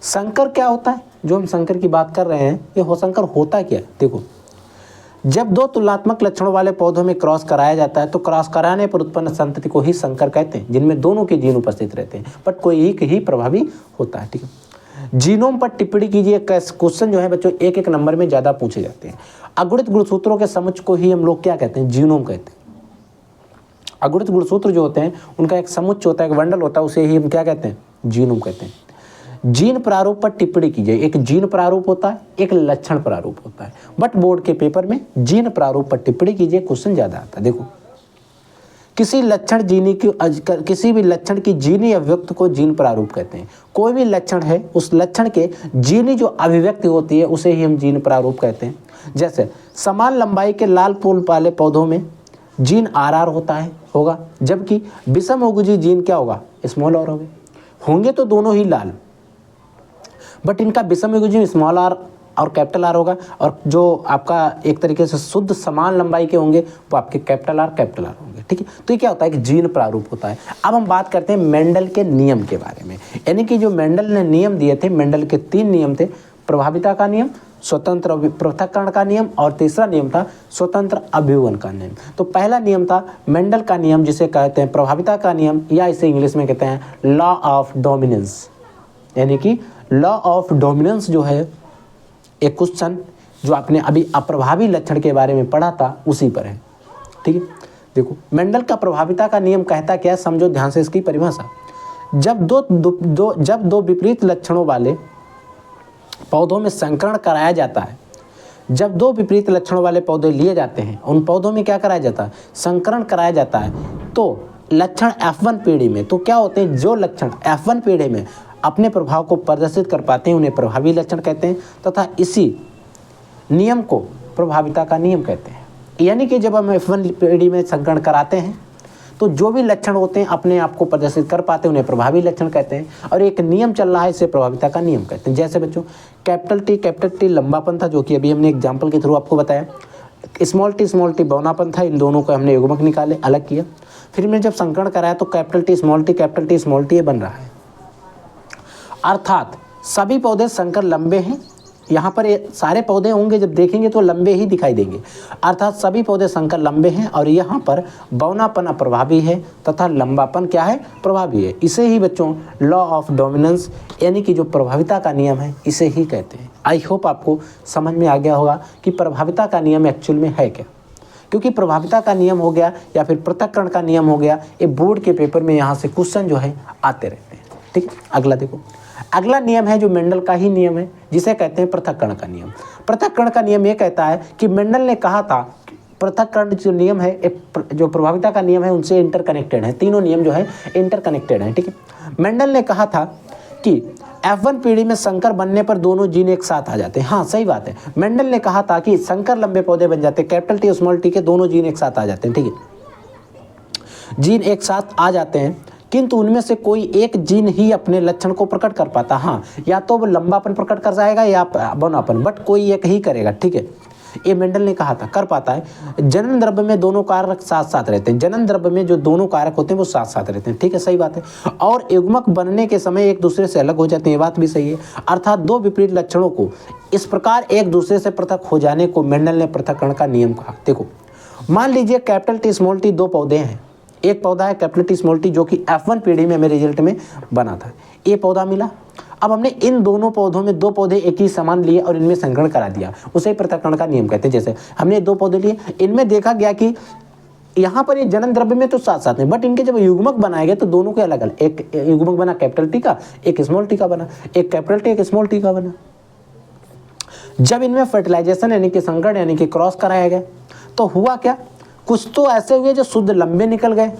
संकर क्या होता है? जो हम संकर की बात कर रहे हैं ये संकर होता क्या है? देखो, जब दो तुलनात्मक लक्षणों वाले पौधों में क्रॉस कराया जाता है तो क्रॉस कराने पर उत्पन्न संतति को ही संकर कहते हैं, जिनमें दोनों के जीन उपस्थित रहते हैं, बट कोई एक ही प्रभावी होता है। ठीक है, जीनोम पर टिप्पणी कीजिए। क्वेश्चन जो है बच्चों एक एक नंबर में ज़्यादा पूछे जाते हैं। अगुणित गुणसूत्रों के समुच्चय को ही हम लोग क्या कहते हैं? जीनोम कहते हैं। अगुणित गुणसूत्र जो होते हैं उनका एक समुच्चय होता है, एक बंडल होता है, उसे ही हम क्या कहते हैं? जीनोम कहते हैं। जीन प्रारूप पर टिप्पणी कीजिए। एक जीन प्रारूप होता है, एक लक्षण प्रारूप होता है, बट बोर्ड के पेपर में जीन प्रारूप पर टिप्पणी कीजिए क्वेश्चन ज़्यादा आता है। देखो, किसी भी लक्षण की जीनी अभिव्यक्ति को जीन प्रारूप कहते हैं। कोई भी लक्षण है उस लक्षण के जीनी जो अभिव्यक्ति होती है उसे ही हम जीन प्रारूप कहते हैं। जैसे समान लंबाई के लाल फूल वाले पौधों में जीन आर होगा, जबकि विषम उगजी जीन क्या होगा? स्मॉल आर होंगे तो दोनों ही लाल, बट इनका विषम उगजी स्मॉल आर और कैपिटल आर होगा, और जो आपका एक तरीके से शुद्ध समान लंबाई के होंगे वो आपके कैपिटल आर होंगे। ठीक है, तो ये क्या होता है कि जीन प्रारूप होता है। अब हम बात करते हैं मेंडल के नियम के बारे में। यानी कि जो मेंडल ने नियम दिए थे, मेंडल के 3 नियम थे, प्रभाविता का नियम, स्वतंत्र पृथक्करण का नियम और तीसरा नियम था स्वतंत्र अभिवन का नियम। तो पहला नियम था मेंडल का नियम, जिसे कहते हैं प्रभाविता का नियम, या इसे इंग्लिश में कहते हैं लॉ ऑफ डोमिनेंस। यानी कि लॉ ऑफ डोमिनेंस जो है एक क्वेश्चन जो आपने अभी अप्रभावी लक्षण के बारे में पढ़ा था उसी पर है। ठीक है, देखो मेंडल का प्रभाविता का नियम कहता क्या है, समझो ध्यान से इसकी परिभाषा। जब दो विपरीत लक्षणों वाले पौधों में संकरण कराया जाता है, जब दो विपरीत लक्षणों वाले पौधे लिए जाते हैं, उन पौधों में क्या कराया जाता है? संकरण कराया जाता है। तो लक्षण F1 पीढ़ी में, तो क्या होते हैं जो लक्षण F1 पीढ़ी में अपने प्रभाव को प्रदर्शित कर पाते हैं उन्हें प्रभावी लक्षण कहते हैं, तथा इसी नियम को प्रभाविता का नियम कहते हैं। यानी कि जब हम F1 पीढ़ी में संकरण कराते हैं तो जो भी लक्षण होते हैं अपने आप को प्रदर्शित कर पाते हैं उन्हें प्रभावी लक्षण कहते हैं, और एक नियम चल रहा है इसे प्रभाविता का नियम कहते हैं। जैसे बच्चों कैपिटल टी लंबापन था, जो कि अभी हमने एग्जाम्पल के थ्रू आपको बताया। स्मॉल टी बौनापन था, इन दोनों को हमने युग्मक निकाले, अलग किया। फिर मैंने जब संकरण कराया तो कैपिटल टी ये बन रहा है। अर्थात सभी पौधे संकर लंबे हैं। यहाँ पर ये सारे पौधे होंगे जब देखेंगे तो लंबे ही दिखाई देंगे, अर्थात सभी पौधे संकर लंबे हैं, और यहाँ पर बौनापन अप्रभावी है तथा लंबापन क्या है, प्रभावी है। इसे ही बच्चों लॉ ऑफ डोमिनेंस यानी कि जो प्रभाविता का नियम है इसे ही कहते हैं। आई होप आपको समझ में आ गया होगा कि प्रभाविता का नियम एक्चुअल में है क्या, क्योंकि प्रभाविता का नियम हो गया या फिर पृथक्करण का नियम हो गया, ये बोर्ड के पेपर में यहाँ से क्वेश्चन जो है आते रहते हैं। ठीक है, अगला देखो, अगला नियम है जो मेंडल का ही नियम है, जिसे कहते हैं पृथक्करण का नियम। पृथक्करण का नियम ये कहता है कि मेंडल ने कहा था पृथक्करण जो नियम है जो प्रभाविता का नियम है उनसे इंटरकनेक्टेड है, तीनों नियम जो है इंटरकनेक्टेड है। ठीक है, मेंडल ने कहा था कि F1 पीढ़ी में संकर बनने पर दोनों जीन एक साथ आ जाते हैं। हाँ सही बात है, मेंडल ने कहा था कि संकर लंबे पौधे बन जाते हैं, कैपिटल टी स्मॉल टी के दोनों जीन एक साथ आ जाते हैं। ठीक है, जीन एक साथ आ जाते हैं, किंतु उनमें से कोई एक जीन ही अपने लक्षण को प्रकट कर पाता। हाँ, या तो वो लंबापन प्रकट कर जाएगा या बौनापन, बट कोई एक ही करेगा। ठीक है, ये मेंडल ने कहा था, कर पाता है। जनन द्रव्य में दोनों कारक साथ साथ रहते हैं, जनन द्रव्य में जो दोनों कारक होते हैं वो साथ साथ रहते हैं। ठीक है, सही बात है। और युग्मक बनने के समय एक दूसरे से अलग हो जाते हैं, ये बात भी सही है। अर्थात दो विपरीत लक्षणों को इस प्रकार एक दूसरे से पृथक हो जाने को मेंडल ने पृथक्करण का नियम कहा। देखो, मान लीजिए कैपिटल टी स्मॉल टी दो पौधे हैं, एक पौधा है कैपिटल टी स्मॉल टी जो कि F1 पीढ़ी में मेरे रिजल्ट में बना था, ये पौधा मिला। अब हमने इन दोनों पौधों में दो पौधे एक ही समान लिए और इनमें संकरण करा दिया, उसे पृथक्करण का नियम कहते हैं। जैसे हमने दो पौधे लिए, इनमें देखा गया कि यहाँ पर ये जनन द्रव्य में तो साथ साथ में, बट इनके जब युग्मक बनाए गए तो दोनों के अलग अलग, एक युग्मक बना कैपिटल टी का, एक स्मॉल टी का बना, एक कैपिटल टी एक स्मॉल टी का बना। जब इनमें फर्टिलाइजेशन यानी कि संकरण यानी कि क्रॉस कराया गया तो हुआ क्या, कुछ तो ऐसे हुए जो शुद्ध लंबे निकल गए,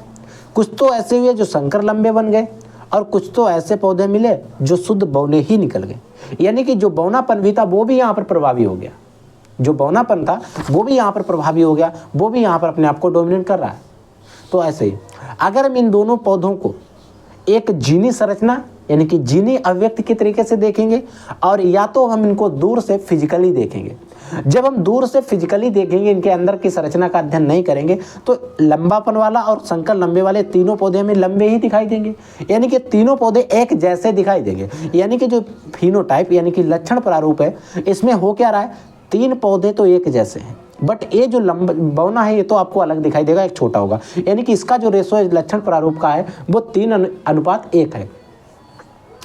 कुछ तो ऐसे हुए जो संकर लंबे बन गए, और कुछ तो ऐसे पौधे मिले जो शुद्ध बौने ही निकल गए। यानी कि जो बौनापन भी था वो भी यहाँ पर प्रभावी हो गया, जो बौनापन था वो भी यहाँ पर प्रभावी हो गया, वो भी यहाँ पर अपने आप को डोमिनेट कर रहा है। तो ऐसे ही अगर हम इन दोनों पौधों को एक जीनी संरचना यानी कि जीनी अभिव्यक्ति के तरीके से देखेंगे, और या तो हम इनको दूर से फिजिकली देखेंगे। जब हम दूर से फिजिकली देखेंगे, इनके अंदर की संरचना का अध्ययन नहीं करेंगे, तो लंबापन वाला और संकर लंबे वाले तीनों पौधे हमें लंबे ही दिखाई देंगे, यानी कि तीनों पौधे एक जैसे दिखाई देंगे। यानी कि जो फिनोटाइप यानी कि लक्षण प्रारूप है, इसमें हो क्या रहा है, तीन पौधे तो एक जैसे हैं, बट ये जो लंबा बौना है ये तो आपको अलग दिखाई देगा, एक छोटा होगा। यानी कि इसका जो रेशो लक्षण प्रारूप का है वो 3:1 है।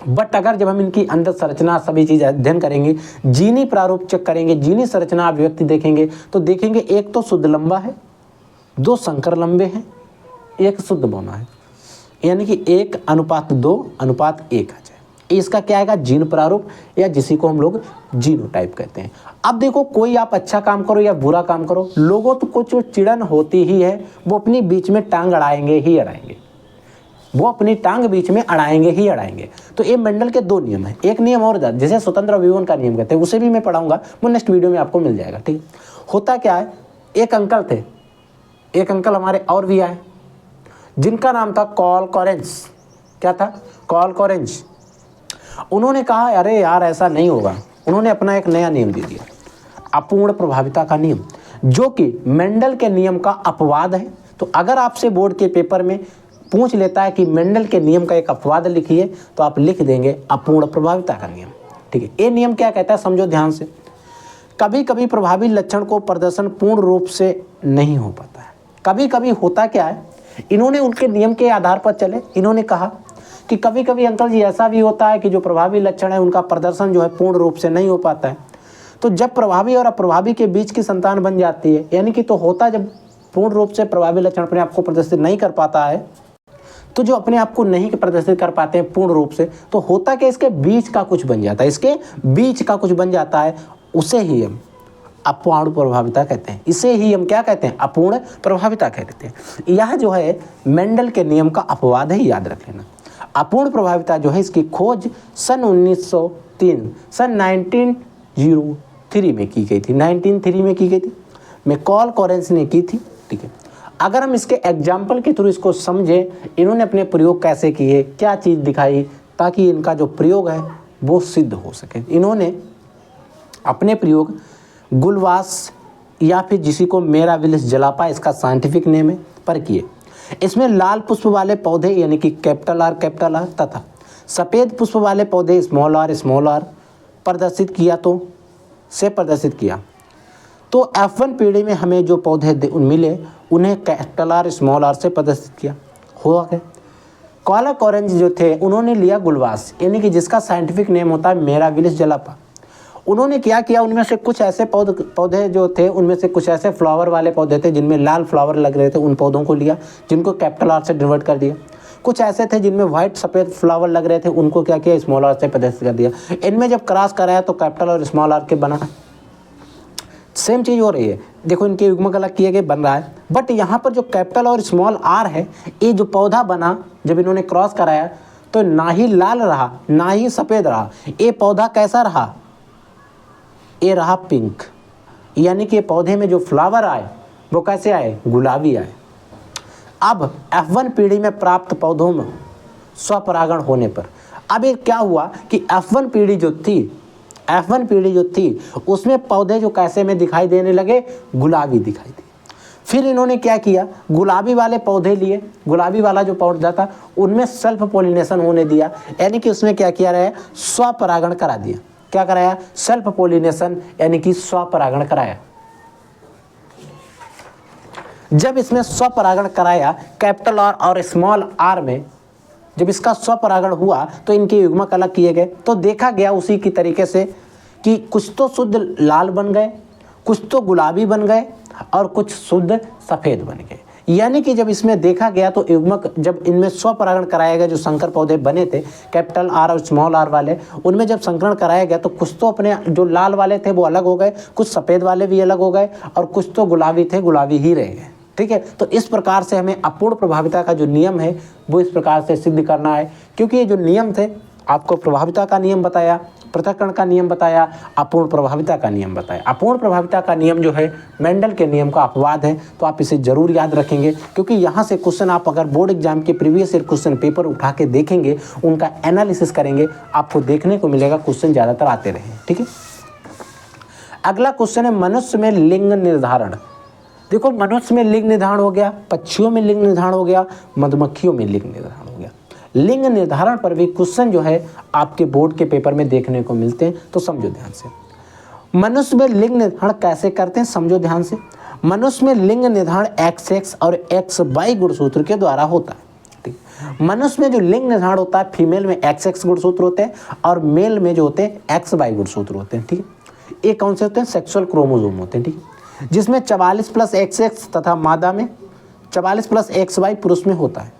बट अगर जब हम इनकी अंदर संरचना सभी चीज़ अध्ययन करेंगे, जीनी प्रारूप चेक करेंगे, जीनी संरचना अभिव्यक्ति देखेंगे, तो देखेंगे एक तो शुद्ध लंबा है, दो संकर लंबे हैं, एक शुद्ध बौना है, यानी कि 1:2:1 आ जाए। इसका क्या आएगा, जीन प्रारूप, या जिसी को हम लोग जीनोटाइप कहते हैं। अब देखो, कोई आप अच्छा काम करो या बुरा काम करो, लोगों को जो चिड़न होती ही है वो अपनी बीच में टांग अड़ाएंगे ही अड़ाएंगे, वो अपनी टांग बीच में अड़ाएंगे ही अड़ाएंगे। तो ये मेंडल के दो नियम है, एक नियम और जिसे स्वतंत्र अभिवन का नियम कहते हैं, उसे भी मैं पढ़ाऊंगा, वो नेक्स्ट वीडियो में आपको मिल जाएगा। ठीक, होता क्या है, एक अंकल थे, एक अंकल हमारे और भी आए जिनका नाम था कॉल कॉरेंस। क्या था, कॉल कॉरेंस। उन्होंने कहा अरे यार ऐसा नहीं होगा, उन्होंने अपना एक नया नियम दे दिया, अपूर्ण प्रभाविता का नियम, जो कि मेंडल के नियम का अपवाद है। तो अगर आपसे बोर्ड के पेपर में पूछ लेता है कि मेंडल के नियम का एक अपवाद लिखिए, तो आप लिख देंगे अपूर्ण प्रभाविता का नियम। ठीक है, ये नियम क्या कहता है, समझो ध्यान से। कभी कभी प्रभावी लक्षण को प्रदर्शन पूर्ण रूप से नहीं हो पाता है। कभी कभी होता क्या है, इन्होंने उनके नियम के आधार पर चले, इन्होंने कहा कि कभी कभी अंकल जी ऐसा भी होता है कि जो प्रभावी लक्षण है उनका प्रदर्शन जो है पूर्ण रूप से नहीं हो पाता है। तो जब प्रभावी और अप्रभावी के बीच की संतान बन जाती है, यानी कि तो होता जब पूर्ण रूप से प्रभावी लक्षण अपने आप को प्रदर्शित नहीं कर पाता है, तो जो अपने आप को नहीं प्रदर्शित कर पाते हैं पूर्ण रूप से, तो होता कि इसके बीच का कुछ बन जाता है, इसके बीच का कुछ बन जाता है, उसे ही हम अपूर्ण प्रभाविता कहते हैं। इसे ही हम क्या कहते हैं? अपूर्ण प्रभाविता कहते हैं। यह जो है मेंडल के नियम का अपवाद है, याद रख लेना। अपूर्ण प्रभाविता जो है इसकी खोज सन 1903 में की गई थी। 1903 में की गई थी, मैकॉल कॉरेंस ने की थी। ठीक है, अगर हम इसके एग्जाम्पल के थ्रू इसको समझें, इन्होंने अपने प्रयोग कैसे किए, क्या चीज़ दिखाई, ताकि इनका जो प्रयोग है वो सिद्ध हो सके। इन्होंने अपने प्रयोग गुलवास या फिर जिसी को मेराविलिस जलापा, इसका साइंटिफिक नेम है, पर किए। इसमें लाल पुष्प वाले पौधे यानी कि कैपिटल आर तथा सफ़ेद पुष्प वाले पौधे स्मॉल आर प्रदर्शित किया तो F1 पीढ़ी में हमें जो पौधे मिले उन्हें कैपिटल आर स्मॉल आर से प्रदर्शित किया हुआ है। कॉलक ऑरेंज जो थे उन्होंने लिया गुलवास यानी कि जिसका साइंटिफिक नेम होता है मेराविलिस जलापा। उन्होंने क्या किया, उनमें से कुछ ऐसे पौधे जो थे, उनमें से कुछ ऐसे फ्लावर वाले पौधे थे जिनमें लाल फ्लावर लग रहे थे, उन पौधों को लिया जिनको कैपिटल आर से डिनोट कर दिया। कुछ ऐसे थे जिनमें व्हाइट सफ़ेद फ्लावर लग रहे थे, उनको क्या किया, स्मॉल आर से प्रदर्शित कर दिया। इनमें जब क्रॉस कराया तो कैपिटल और स्मॉल आर के बना। सेम चीज़ हो रही है, देखो इनके युग्मक अलग किए गए, बन रहा है। बट यहाँ पर जो कैपिटल और स्मॉल आर है, ये जो पौधा बना जब इन्होंने क्रॉस कराया तो ना ही लाल रहा ना ही सफ़ेद रहा, ये पौधा कैसा रहा, ये रहा पिंक। यानी कि पौधे में जो फ्लावर आए वो कैसे आए, गुलाबी आए। अब F1 पीढ़ी में प्राप्त पौधों में स्वपरागण होने पर अब ये क्या हुआ कि F1 पीढ़ी जो थी उसमें पौधे जो कैसे में दिखाई देने लगे, गुलाबी दिखाई दिए। फिर इन्होंने क्या किया, गुलाबी वाले पौधे लिए, गुलाबी वाला जो पौधा था उनमें सेल्फ पोलिनेशन होने दिया, यानी कि उसमें क्या किया रहा, स्वपरागण करा दिया। क्या कराया, सेल्फ पोलिनेशन यानी कि स्वपरागण कराया। जब इसमें स्वपरागण कराया कैपिटल आर और स्मॉल आर में, जब इसका स्वपरागण हुआ तो इनके युग्मक अलग किए गए। तो देखा गया उसी की तरीके से कि कुछ तो शुद्ध लाल बन गए, कुछ तो गुलाबी बन गए और कुछ शुद्ध सफ़ेद बन गए। यानी कि जब इसमें देखा गया तो युग्मक, जब इनमें स्वपरागण कराया गया, जो संकर पौधे बने थे कैपिटल आर और स्मॉल आर वाले, उनमें जब संकरण कराया गया तो कुछ तो अपने जो लाल वाले थे वो अलग हो गए, कुछ सफ़ेद वाले भी अलग हो गए और कुछ तो गुलाबी थे, गुलाबी ही रह गए। ठीक है, तो इस प्रकार से हमें अपूर्ण प्रभाविता का जो नियम है वो इस प्रकार से सिद्ध करना है। क्योंकि ये जो नियम थे, आपको प्रभाविता का नियम बताया, पृथक्करण का नियम बताया, अपूर्ण प्रभाविता का नियम बताया। अपूर्ण प्रभाविता का नियम जो है मेंडल के नियम का अपवाद है, तो आप इसे जरूर याद रखेंगे। क्योंकि यहाँ से क्वेश्चन आप अगर बोर्ड एग्जाम के प्रीवियस ईयर क्वेश्चन पेपर उठा के देखेंगे, उनका एनालिसिस करेंगे, आपको देखने को मिलेगा क्वेश्चन ज़्यादातर आते रहे। ठीक है, अगला क्वेश्चन है मनुष्य में लिंग निर्धारण। देखो, मनुष्य में लिंग निर्धारण हो गया, पक्षियों में लिंग निर्धारण हो गया, मधुमक्खियों में लिंग निर्धारण हो गया। लिंग निर्धारण पर भी क्वेश्चन जो है आपके बोर्ड के पेपर में देखने को मिलते हैं, तो समझो ध्यान से। मनुष्य में लिंग निर्धारण कैसे करते हैं, समझो ध्यान से। मनुष्य में लिंग निर्धारण XX और XY गुणसूत्र के द्वारा होता है। ठीक, मनुष्य में जो लिंग निर्धारण होता है, फीमेल में XX गुणसूत्र होते हैं और मेल में जो होते हैं XY गुणसूत्र होते हैं। ठीक है, ये कौन से होते हैं, सेक्सुअल क्रोमोसोम होते हैं। ठीक है, जिसमें 44 + XX तथा मादा में 44 + XY पुरुष में होता है।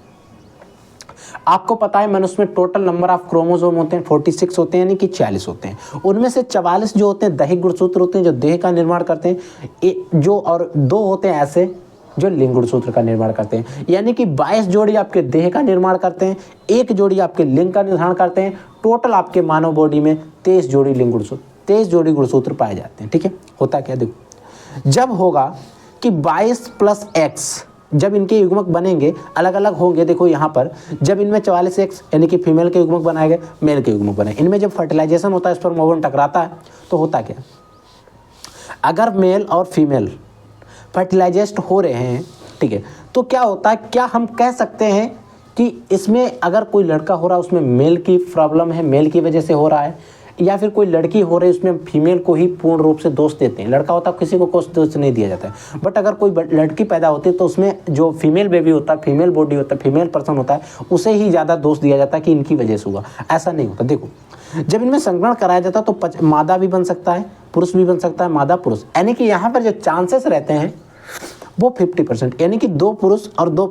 आपको पता है मनुष्य में टोटल नंबर ऑफ क्रोमोसोम होते हैं 46 होते हैं, यानी कि 40 होते हैं। उनमें से 44 जो होते हैं दैहिक गुणसूत्र होते हैं, जो देह का निर्माण करते हैं, जो और 2 होते हैं ऐसे जो लिंग गुणसूत्र का निर्माण करते हैं। यानी कि 22 जोड़ी आपके देह का निर्माण करते हैं, 1 जोड़ी आपके लिंग का निर्धारण करते हैं। टोटल आपके मानव बॉडी में 23 जोड़ी लिंग गुणसूत्र, 23 जोड़ी गुणसूत्र पाए जाते हैं। ठीक है, होता क्या, देखो, जब होगा कि 22 + X, जब इनके युग्मक बनेंगे अलग अलग होंगे। देखो यहाँ पर जब इनमें 44X यानी कि फीमेल के युग्मक बनाए गए, मेल के युग्मक बने, इनमें जब फर्टिलाइजेशन होता है, स्पर्म ओवम टकराता है, तो होता क्या, अगर मेल और फीमेल फर्टिलाइजेस्ट हो रहे हैं, ठीक है, तो क्या होता है, क्या हम कह सकते हैं कि इसमें अगर कोई लड़का हो रहा है उसमें मेल की प्रॉब्लम है, मेल की वजह से हो रहा है, या फिर कोई लड़की हो रही है उसमें फीमेल को ही पूर्ण रूप से दोष देते हैं। लड़का होता है किसी को कोई दोष नहीं दिया जाता है। बट अगर कोई लड़की पैदा होती है तो उसमें जो फीमेल बेबी होता है, फीमेल बॉडी होता है, फीमेल पर्सन होता है, उसे ही ज़्यादा दोष दिया जाता है कि इनकी वजह से हुआ। ऐसा नहीं होता। देखो, जब इनमें संकरण कराया जाता है तो मादा भी बन सकता है, पुरुष भी बन सकता है, मादा पुरुष, यानी कि यहाँ पर जो चांसेस रहते हैं वो 50%, यानी कि 2 पुरुष और 2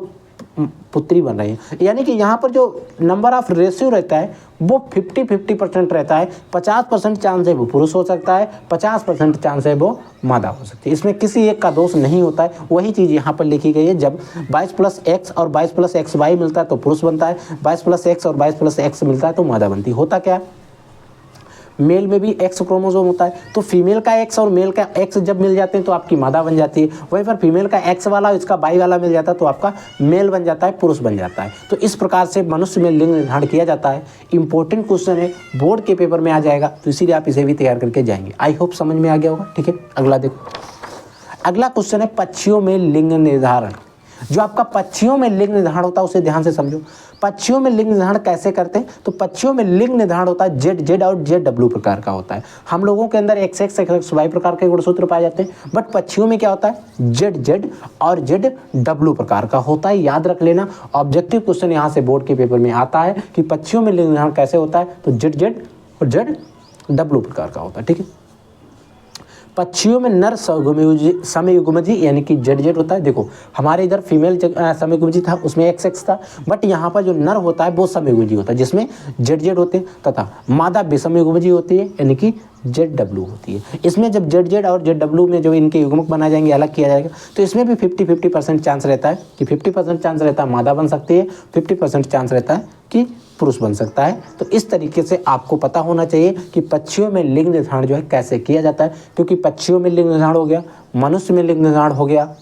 पुत्री बन रही है। यानी कि यहाँ पर जो नंबर ऑफ रेशियो रहता है वो 50-50% रहता है। 50% चांस है वो पुरुष हो सकता है, 50% चांस है वो मादा हो सकती है। इसमें किसी एक का दोष नहीं होता है। वही चीज़ यहाँ पर लिखी गई है, जब 22+x और 22+xy मिलता है तो पुरुष बनता है, 22+x और 22+x मिलता है तो मादा बनती है। होता क्या है, मेल में भी एक्स क्रोमोसोम होता है, तो फीमेल का एक्स और मेल का एक्स जब मिल जाते हैं तो आपकी मादा बन जाती है। वहीं पर फीमेल का एक्स वाला इसका वाई वाला मिल जाता है तो आपका मेल बन जाता है, पुरुष बन जाता है। तो इस प्रकार से मनुष्य में लिंग निर्धारण किया जाता है। इंपॉर्टेंट क्वेश्चन है, बोर्ड के पेपर में आ जाएगा, तो इसीलिए आप इसे भी तैयार करके जाएंगे। आई होप समझ में आ गया होगा। ठीक है, अगला देखो। अगला क्वेश्चन है पक्षियों में लिंग निर्धारण। जो आपका पक्षियों में लिंग निर्धारण होता है उसे ध्यान से समझो। पक्षियों में लिंग निर्धारण कैसे करते हैं, तो पक्षियों में लिंग निर्धारण होता है जेड और जेड प्रकार का होता है। हम लोगों के अंदर XX XY प्रकार के गुणसूत्र पाए जाते हैं, बट पक्षियों में क्या होता है, जेड और जेड प्रकार का होता है। याद रख लेना, ऑब्जेक्टिव क्वेश्चन यहाँ से बोर्ड के पेपर में आता है कि पक्षियों में लिंग निर्धारण कैसे होता है, तो जेड और जेड प्रकार का होता है। ठीक है, पक्षियों में नर समयुग्मजी यानी कि जेड होता है। देखो हमारे इधर फीमेल समयुग्मजी था, उसमें XX था, बट यहाँ पर जो नर होता है वो समयुग्मजी होता है जिसमें जेड होते हैं, तथा मादा विषमयुग्मजी होती है यानी कि ZW होती है। इसमें जब जेड और ZW में जो इनके युग्मक बनाए जाएंगे, अलग किया जाएगा, तो इसमें भी 50-50% चांस रहता है कि 50% चांस रहता है मादा बन सकती है, 50% चांस रहता है कि पुरुष बन सकता है। तो इस तरीके से आपको पता होना चाहिए कि पक्षियों में लिंग निर्धारण जो है कैसे किया जाता है, क्योंकि पक्षियों में लिंग निर्धारण हो गया, मनुष्य में लिंग निर्धारण हो गया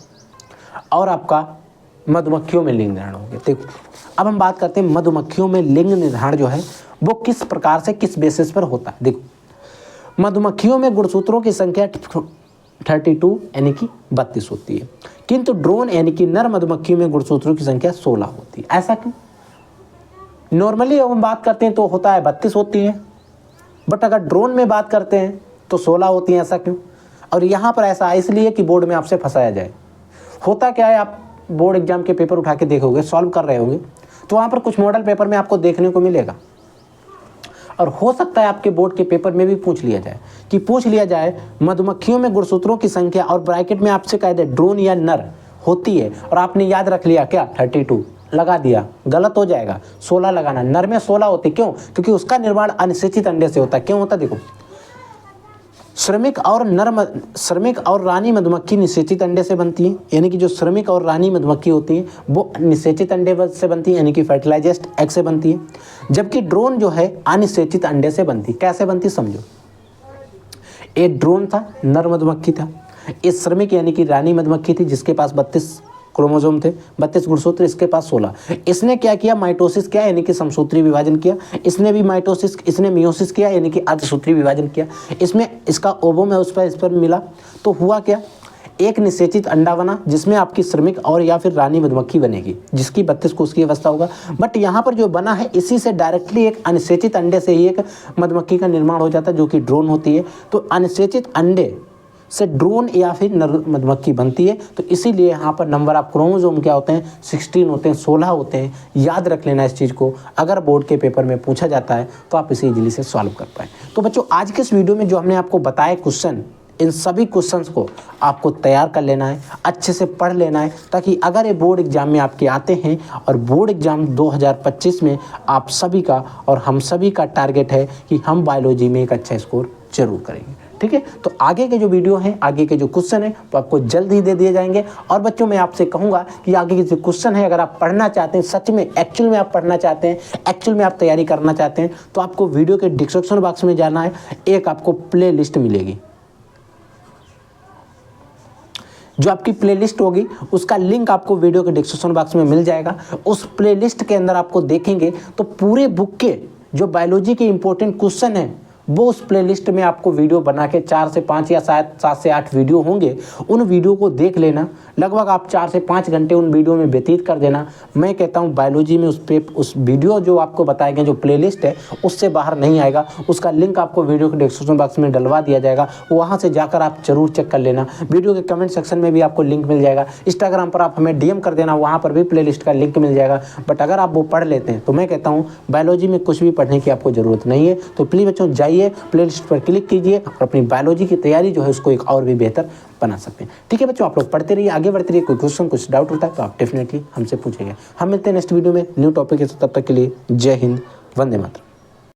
और आपका मधुमक्खियों में लिंग निर्धारण हो गया। देखो अब हम बात करते हैं मधुमक्खियों में लिंग निर्धारण जो है वो किस प्रकार से, किस बेसिस पर होता है। देखो मधुमक्खियों में गुणसूत्रों की संख्या 32 यानी कि 32 होती है, किंतु ड्रोन यानी कि नर मधुमक्खी में गुणसूत्रों की संख्या 16 होती है। ऐसा क्यों? नॉर्मली हम बात करते हैं तो होता है 32 होती है, बट अगर ड्रोन में बात करते हैं तो 16 होती हैं। ऐसा क्यों? और यहाँ पर ऐसा इसलिए कि बोर्ड में आपसे फंसाया जाए। होता क्या है, आप बोर्ड एग्जाम के पेपर उठा के देखोगे, सॉल्व कर रहे होंगे, तो वहाँ पर कुछ मॉडल पेपर में आपको देखने को मिलेगा, और हो सकता है आपके बोर्ड के पेपर में भी पूछ लिया जाए मधुमक्खियों में गुणसूत्रों की संख्या, और ब्रैकेट में आपसे कह दे ड्रोन या नर होती है, और आपने याद रख लिया क्या 32 लगा दिया, गलत हो जाएगा। 16 लगाना, नर में 16 होते, क्यों? क्योंकि उसका निर्माण अनिषेचित अंडे से होता है। क्यों होता? देखो श्रमिक और रानी मधुमक्खी निषेचित अंडे से बनती है, यानी कि जो श्रमिक और रानी मधुमक्खी होती है वो निषेचित अंडे से बनती है, यानी कि फर्टिलाइज्ड एग से बनती है, जबकि ड्रोन जो है अनिषेचित अंडे से बनती है। कैसे बनती समझो, एक ड्रोन था, नर मधुमक्खी था, एक श्रमिक यानी कि रानी मधुमक्खी थी जिसके पास 32 क्रोमोसोम थे, 32 गुणसूत्र, इसके पास 16। इसने क्या किया, माइटोसिस किया यानी कि समसूत्री विभाजन किया। इसने मियोसिस किया यानी कि अर्धसूत्री विभाजन किया। इसमें इसका ओवम है, उस पर मिला, तो हुआ क्या, एक निषेचित अंडा बना जिसमें आपकी श्रमिक और या फिर रानी मधुमक्खी बनेगी जिसकी 32 कोष की अवस्था होगा। बट यहाँ पर जो बना है इसी से डायरेक्टली एक अनिषेचित अंडे से ही एक मधुमक्खी का निर्माण हो जाता है जो कि ड्रोन होती है। तो अनिषेचित अंडे से ड्रोन या फिर नर मधुमक्खी बनती है। तो इसीलिए यहाँ पर नंबर ऑफ क्रोमोसोम क्या होते हैं, 16 होते हैं, 16 होते हैं। याद रख लेना इस चीज़ को, अगर बोर्ड के पेपर में पूछा जाता है तो आप इसे इजीली से सॉल्व कर पाए। तो बच्चों आज के इस वीडियो में जो हमने आपको बताए क्वेश्चन, इन सभी क्वेश्चंस को आपको तैयार कर लेना है, अच्छे से पढ़ लेना है, ताकि अगर ये बोर्ड एग्जाम में आपके आते हैं, और बोर्ड एग्जाम 2025 में आप सभी का और हम सभी का टारगेट है कि हम बायोलॉजी में एक अच्छा स्कोर जरूर करेंगे। ठीक है, तो आगे के जो वीडियो हैं, आगे के जो क्वेश्चन हैं वो आपको जल्द ही दे दिए जाएंगे। और बच्चों मैं आपसे कहूँगा कि आगे के जो क्वेश्चन है, अगर आप पढ़ना चाहते हैं, सच में एक्चुअल में आप पढ़ना चाहते हैं, एक्चुअल में आप तैयारी करना चाहते हैं, तो आपको वीडियो के डिस्क्रिप्शन बॉक्स में जाना है। एक आपको प्ले लिस्ट मिलेगी, जो आपकी प्लेलिस्ट होगी उसका लिंक आपको वीडियो के डिस्क्रिप्शन बॉक्स में मिल जाएगा। उस प्लेलिस्ट के अंदर आपको देखेंगे तो पूरे बुक के जो बायोलॉजी के इंपॉर्टेंट क्वेश्चन हैं वो उस प्लेलिस्ट में आपको वीडियो बना के 4 से 5 या शायद 7 से 8 वीडियो होंगे, उन वीडियो को देख लेना। लगभग आप 4 से 5 घंटे उन वीडियो में व्यतीत कर देना। मैं कहता हूँ बायोलॉजी में उस वीडियो जो आपको बताए गए जो प्लेलिस्ट है उससे बाहर नहीं आएगा। उसका लिंक आपको वीडियो के डिस्क्रिप्शन बॉक्स में डलवा दिया जाएगा, वहाँ से जाकर आप जरूर चेक कर लेना। वीडियो के कमेंट सेक्शन में भी आपको लिंक मिल जाएगा। इंस्टाग्राम पर आप हमें DM कर देना, वहाँ पर भी प्लेलिस्ट का लिंक मिल जाएगा। बट अगर आप वो पढ़ लेते हैं तो मैं कहता हूँ बायोलॉजी में कुछ भी पढ़ने की आपको ज़रूरत नहीं है। तो प्लीज़ बच्चों जाइए जाइए, प्लेलिस्ट पर क्लिक कीजिए और अपनी बायोलॉजी की तैयारी जो है उसको एक और भी बेहतर बना सकते हैं। ठीक है बच्चों, आप लोग पढ़ते रहिए, आगे बढ़ते रहिए। कोई क्वेश्चन, कुछ डाउट होता है तो आप डेफिनेटली हमसे पूछेंगे। हम मिलते हैं नेक्स्ट वीडियो में न्यू टॉपिक के साथ। तब तक के लिए जय हिंद, वंदे मातरम।